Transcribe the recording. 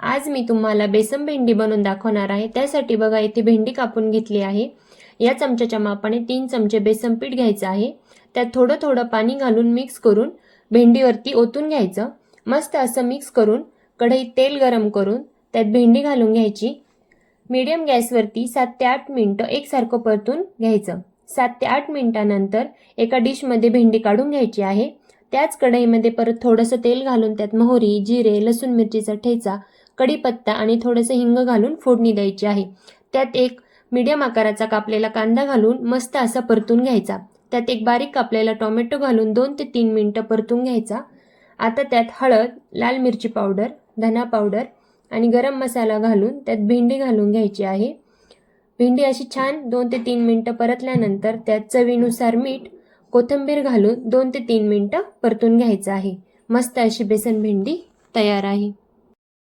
आज मी तुम्हाला बेसन भेंडी बनवून दाखवणार आहे। त्यासाठी बघा इथे भेंडी कापून घेतली आहे। या चमच्याच्या मापाने 3 चमचे बेसन पीठ घ्यायचं आहे। त्यात थोडं थोडं पाणी घालून मिक्स करून भेंडीवरती ओतून घ्यायचं। मस्त असं मिक्स करून कढईत तेल गरम करून त्यात भेंडी घालून घ्यायची। मीडियम गॅसवरती 7 ते 8 मिनिटं एकसारखं परतून घ्यायचं। 7 ते 8 मिनिटांनंतर एका डिशमध्ये भेंडी काढून घ्यायची आहे। त्याच कढईमध्ये परत थोडंसं तेल घालून त्यात मोहरी, जिरे, लसूण मिरचीचा ठेचा, कढीपत्ता आणि थोडंसं हिंग घालून फोडणी द्यायची आहे। त्यात एक मीडियम आकाराचा कापलेला कांदा घालून मस्त असा परतून घ्यायचा। त्यात एक बारीक कापलेला टोमॅटो घालून 2 ते 3 मिनिटं परतून घ्यायचा। आता त्यात हळद, लाल मिरची पावडर, धना पावडर आणि गरम मसाला घालून त्यात भेंडी घालून घ्यायची आहे। भेंडी अशी छान 2 ते 3 मिनिटं परतल्यानंतर त्यात चवीनुसार मीठ, कोथिंबीर घालून 2 ते 3 मिनिटं परतून घ्यायचं आहे। मस्त अशी बेसन भेंडी तयार आहे।